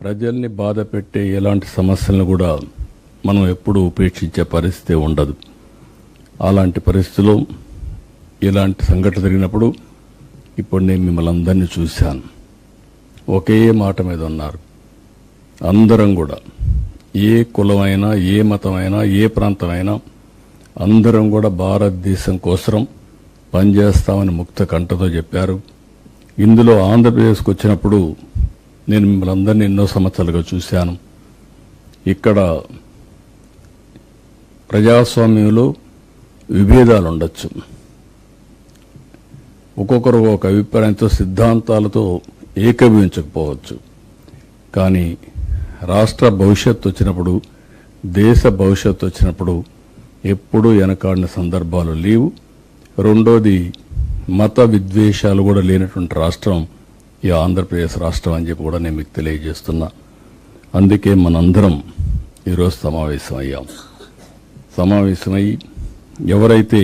ప్రజల్ని బాధ పెట్టే ఎలాంటి సమస్యలను కూడా మనం ఎప్పుడూ ఉపేక్షించే పరిస్థితి ఉండదు. అలాంటి పరిస్థితుల్లో ఇలాంటి సంఘటన జరిగినప్పుడు ఇప్పుడు నేను మిమ్మల్ని అందరినీ చూశాను. ఒకే మాట మీద ఉన్నారు. అందరం కూడా ఏ కులమైనా, ఏ మతమైనా, ఏ ప్రాంతమైనా అందరం కూడా భారతదేశం కోసం పనిచేస్తామని ముక్త కంఠతో చెప్పారు. ఇందులో ఆంధ్రప్రదేశ్కి వచ్చినప్పుడు నేను మిమ్మల్ని అందరినీ ఎన్నో సంవత్సరాలుగా చూశాను. ఇక్కడ ప్రజాస్వామ్యంలో విభేదాలు ఉండొచ్చు, ఒక్కొక్కరు ఒక అభిప్రాయంతో సిద్ధాంతాలతో ఏకీభవించకపోవచ్చు. కానీ రాష్ట్ర భవిష్యత్తు వచ్చినప్పుడు, దేశ భవిష్యత్తు వచ్చినప్పుడు ఎప్పుడూ వెనకాడిన సందర్భాలు లేవు. రెండోది, మత విద్వేషాలు కూడా లేనటువంటి రాష్ట్రం ఈ ఆంధ్రప్రదేశ్ రాష్ట్రం అని చెప్పి కూడా నేను మీకు తెలియజేస్తున్నా. అందుకే మనందరం ఈరోజు సమావేశమై ఎవరైతే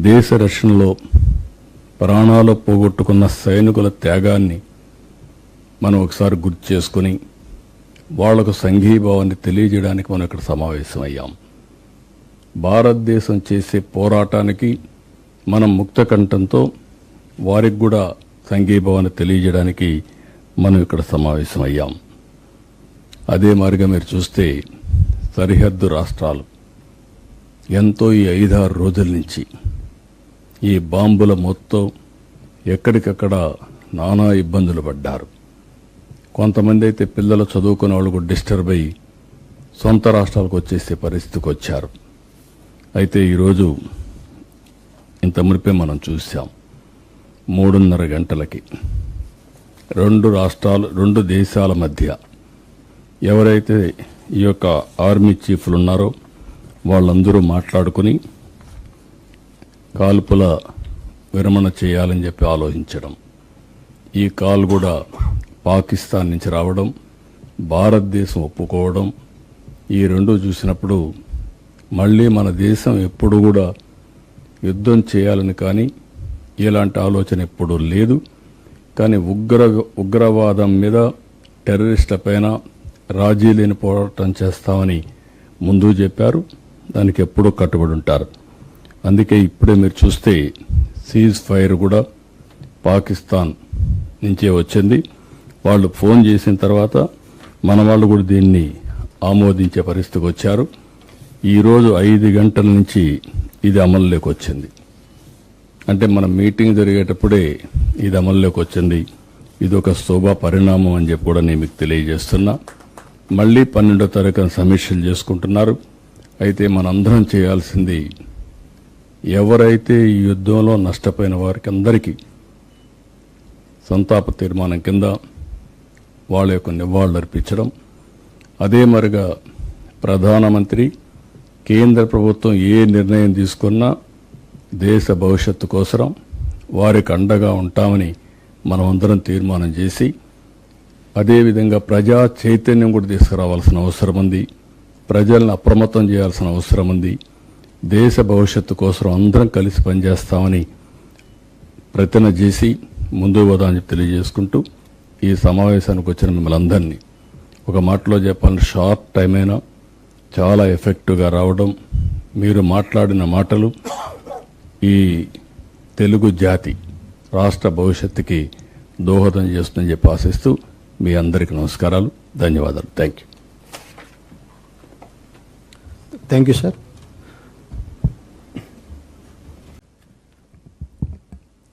దేశ రక్షణలో ప్రాణాలు పోగొట్టుకున్న సైనికుల త్యాగాన్ని మనం ఒకసారి గుర్తు చేసుకుని వాళ్లకు సంఘీభావాన్ని తెలియజేయడానికి మనం ఇక్కడ సమావేశమయ్యాం. భారతదేశం చేసే పోరాటానికి మనం ముక్త కంఠంతో వారికి కూడా సంఘీభావాన్ని తెలియజేయడానికి మనం ఇక్కడ సమావేశమయ్యాం. అదే మాదిరిగా మీరు చూస్తే సరిహద్దు రాష్ట్రాలు ఎంతో ఈ 5-6 రోజుల నుంచి ఈ బాంబుల మొత్తం ఎక్కడికక్కడ నానా ఇబ్బందులు పడ్డారు. కొంతమంది అయితే పిల్లలు చదువుకునే వాళ్ళు కూడా డిస్టర్బ్ అయ్యి సొంత రాష్ట్రాలకు వచ్చేసే పరిస్థితికి వచ్చారు. అయితే ఈరోజు ఇంత మునిపే మనం చూసాం. 3:30 గంటలకి 2 దేశాల మధ్య ఎవరైతే ఈ యొక్క ఆర్మీ చీఫ్లు ఉన్నారో వాళ్ళందరూ మాట్లాడుకుని కాల్పుల విరమణ చేయాలని చెప్పి ఆలోచించడం, ఈ కాల్ కూడా పాకిస్తాన్ నుంచి రావడం, భారతదేశం ఒప్పుకోవడం, ఈ రెండు చూసినప్పుడు మళ్ళీ మన దేశం ఎప్పుడు కూడా యుద్ధం చేయాలని కానీ ఇలాంటి ఆలోచన ఎప్పుడూ లేదు. కానీ ఉగ్రవాదం మీద, టెర్రరిస్టుల పైన రాజీ లేని పోరాటం చేస్తామని ముందు చెప్పారు. దానికి ఎప్పుడూ కట్టుబడి ఉంటారు. అందుకే ఇప్పుడే మీరు చూస్తే సీజ్ ఫైర్ కూడా పాకిస్తాన్ నుంచే వచ్చింది. వాళ్ళు ఫోన్ చేసిన తర్వాత మన వాళ్ళు కూడా దీన్ని ఆమోదించే పరిస్థితికి వచ్చారు. ఈరోజు 5 గంటల నుంచి ఇది అమల్లోకి వచ్చింది. అంటే మన మీటింగ్ జరిగేటప్పుడే ఇది అమల్లోకి వచ్చింది. ఇది ఒక శోభా పరిణామం అని చెప్పి కూడా నేను మీకు తెలియజేస్తున్నా. మళ్ళీ 12వ తారీఖున సమీక్షలు చేసుకుంటున్నారు. అయితే మనందరం చేయాల్సింది, ఎవరైతే ఈ యుద్ధంలో నష్టపోయిన వారికి అందరికీ సంతాప తీర్మానం కింద వాళ్ళ యొక్క నివాళులు అర్పించడం, అదే మరిగా ప్రధానమంత్రి, కేంద్ర ప్రభుత్వం ఏ నిర్ణయం తీసుకున్నా దేశ భవిష్యత్తు కోసం వారికి అండగా ఉంటామని మనమందరం తీర్మానం చేసి, అదేవిధంగా ప్రజా చైతన్యం కూడా తీసుకురావాల్సిన అవసరం ఉంది. ప్రజలను అప్రమత్తం చేయాల్సిన అవసరం ఉంది. దేశ భవిష్యత్తు కోసం అందరం కలిసి పనిచేస్తామని ప్రతిజ్ఞ చేసి ముందుకు పోదామని తెలియజేసుకుంటూ ఈ సమావేశానికి వచ్చిన మిమ్మల్ని అందరినీ ఒక మాటలో చెప్పాలని, షార్ట్ టైం అయినా చాలా ఎఫెక్టివ్గా రావడం, మీరు మాట్లాడిన మాటలు ఈ తెలుగు జాతి రాష్ట్ర భవిష్యత్తుకి దోహదం చేస్తుందని చెప్పి ఆశిస్తూ మీ అందరికీ నమస్కారాలు, ధన్యవాదాలు. Thank you sir.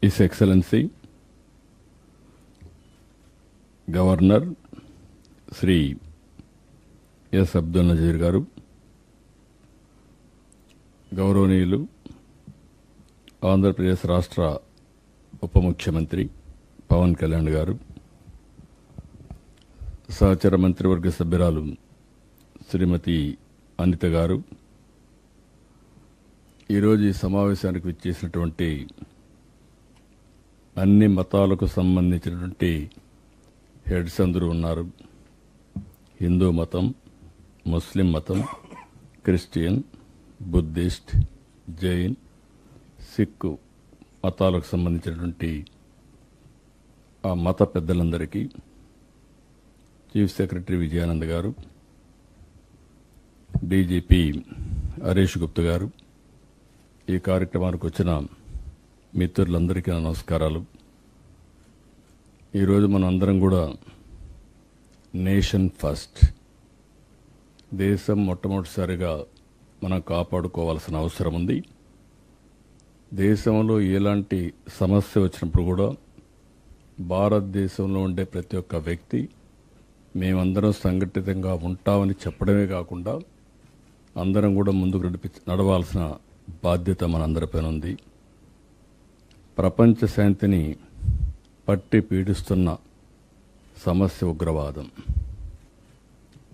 His Excellency governor Shri yes Abdul Nazir గారు, గౌరవనీయులు ఆంధ్రప్రదేశ్ రాష్ట్ర ఉప ముఖ్యమంత్రి పవన్ కళ్యాణ్ గారు, సహచర మంత్రివర్గ సభ్యురాలు శ్రీమతి అనిత గారు, ఈరోజు ఈ సమావేశానికి విచ్చేసినటువంటి అన్ని మతాలకు సంబంధించినటువంటి హెడ్స్ అందరూ ఉన్నారు. హిందూ మతం, ముస్లిం మతం, క్రిస్టియన్, బుద్ధిస్ట్, జైన్, సిక్కు మతాలకు సంబంధించినటువంటి ఆ మత పెద్దలందరికీ, చీఫ్ సెక్రటరీ విజయానంద్ గారు, డీజీపీ హరీష్ గుప్తా గారు, ఈ కార్యక్రమానికి వచ్చిన మిత్రులందరికీ నా నమస్కారాలు. ఈరోజు మనం అందరం కూడా నేషన్ ఫస్ట్, దేశం మొట్టమొదటిసారిగా మనం కాపాడుకోవాల్సిన అవసరం ఉంది. దేశంలో ఎలాంటి సమస్య వచ్చినప్పుడు కూడా భారతదేశంలో ఉండే ప్రతి ఒక్క వ్యక్తి మేమందరం సంఘటితంగా ఉంటామని చెప్పడమే కాకుండా అందరం కూడా ముందుకు నడవాల్సిన బాధ్యత మనందరిపైన ఉంది. ప్రపంచ శాంతిని పట్టి పీడిస్తున్న సమస్య ఉగ్రవాదం.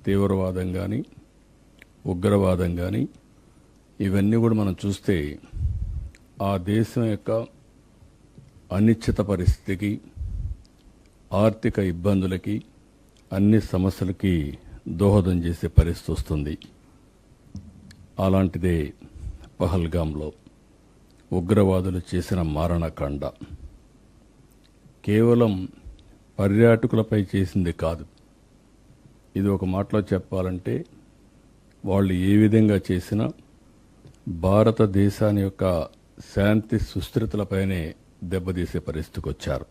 తీవ్రవాదం కానీ ఉగ్రవాదం కానీ ఇవన్నీ కూడా మనం చూస్తే ఆ దేశం యొక్క అనిశ్చిత పరిస్థితికి, ఆర్థిక ఇబ్బందులకి, అన్ని సమస్యలకి దోహదం చేసే పరిస్థితి వస్తుంది. అలాంటిదే పహల్గాంలో ఉగ్రవాదులు చేసిన మారణకాండ. కేవలం పర్యాటకులపై చేసింది కాదు. ఇది ఒక మాటలో చెప్పాలంటే వాళ్ళు ఏ విధంగా చేసినా భారతదేశాన్ని యొక్క శాంతి సుస్థిరతలపైనే దెబ్బతీసే పరిస్థితికి వచ్చారు.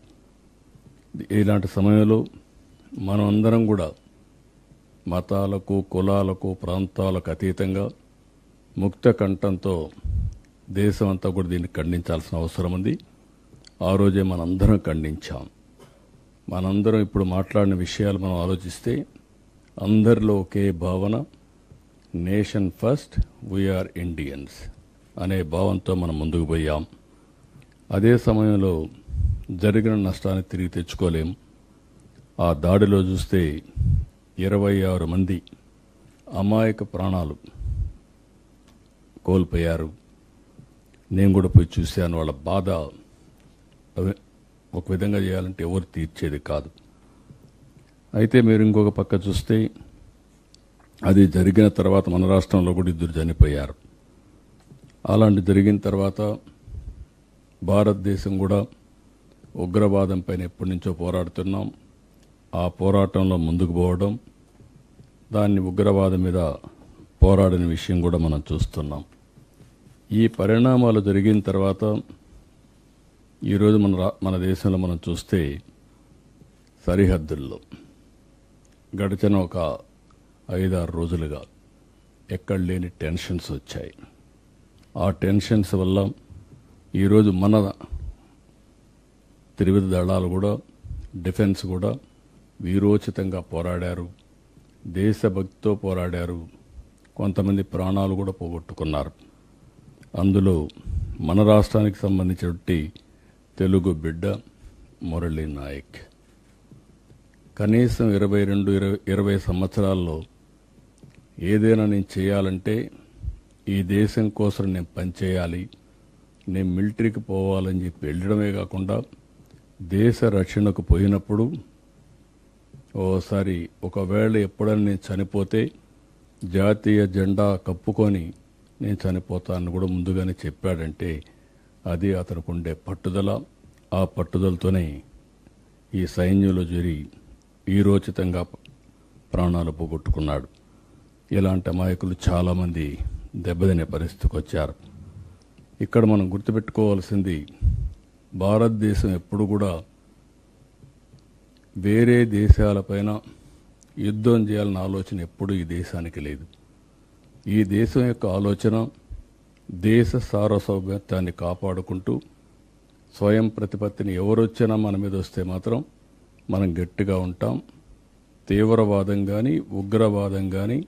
ఇలాంటి సమయంలో మనం అందరం కూడా మతాలకు, కులాలకు, ప్రాంతాలకు అతీతంగా ముక్త కంఠంతో దేశం అంతా కూడా దీన్ని ఖండించాల్సిన అవసరం ఉంది. ఆ రోజే మనందరం ఖండించాం. మనందరం ఇప్పుడు మాట్లాడిన విషయాలు మనం ఆలోచిస్తే అందరిలో ఒకే భావన, నేషన్ ఫస్ట్, వీఆర్ ఇండియన్స్ అనే భావంతో మనం ముందుకు పోయాం. అదే సమయంలో జరిగిన నష్టాన్ని తిరిగి తెచ్చుకోలేం. ఆ దాడిలో చూస్తే 26 మంది అమాయక ప్రాణాలు కోల్పోయారు. నేను కూడా పోయి చూశాను. వాళ్ళ బాధ ఒక విధంగా చేయాలంటే ఎవరు తీర్చేది కాదు. అయితే మీరు ఇంకొక పక్క చూస్తే అది జరిగిన తర్వాత మన రాష్ట్రంలో కూడా 2 చనిపోయారు. అలాంటి జరిగిన తర్వాత భారతదేశం కూడా ఉగ్రవాదం పైన ఎప్పటి నుంచో పోరాడుతున్నాం. ఆ పోరాటంలో ముందుకు పోవడం, దాన్ని ఉగ్రవాదం మీద పోరాడిన విషయం కూడా మనం చూస్తున్నాం. ఈ పరిణామాలు జరిగిన తర్వాత ఈరోజు మన దేశంలో మనం చూస్తే సరిహద్దుల్లో గడిచిన ఒక 5-6 రోజులుగా ఎక్కడ లేని టెన్షన్స్ వచ్చాయి. ఆ టెన్షన్స్ వల్ల ఈరోజు మన త్రివిధ దళాలు కూడా, డిఫెన్స్ కూడా వీరోచితంగా పోరాడారు, దేశభక్తితో పోరాడారు. కొంతమంది ప్రాణాలు కూడా పోగొట్టుకున్నారు. అందులో మన రాష్ట్రానికి సంబంధించినటువంటి తెలుగు బిడ్డ మురళీ నాయక్ కనీసం 22-20 సంవత్సరాల్లో ఏదైనా నేను చేయాలంటే ఈ దేశం కోసం నేను పనిచేయాలి, నేను మిలిటరీకి పోవాలని చెప్పి వెళ్ళడమే కాకుండా దేశ రక్షణకు పోయినప్పుడు ఓసారి ఒకవేళ ఎప్పుడైనా నేను చనిపోతే జాతీయ జెండా కప్పుకొని నేను చనిపోతానని కూడా ముందుగానే చెప్పాడంటే అది అతనికి ఉండే పట్టుదల. ఆ పట్టుదలతోనే ఈ సైన్యంలో చేరి వీరోచితంగా ప్రాణాలు పోగొట్టుకున్నాడు. ఇలాంటి అమాయకులు చాలామంది దెబ్బతినే పరిస్థితికి వచ్చారు. ఇక్కడ మనం గుర్తుపెట్టుకోవాల్సింది, భారతదేశం ఎప్పుడు కూడా వేరే దేశాలపైన యుద్ధం చేయాలన్న ఆలోచన ఎప్పుడూ ఈ దేశానికి లేదు. ఈ దేశం యొక్క ఆలోచన దేశ సార్వభౌమత్వాన్ని కాపాడుకుంటూ స్వయం ప్రతిపత్తిని ఎవరొచ్చినా మన మీద వస్తే మాత్రం మనం గట్టిగా ఉంటాం. తీవ్రవాదం కానీ, ఉగ్రవాదం కానీ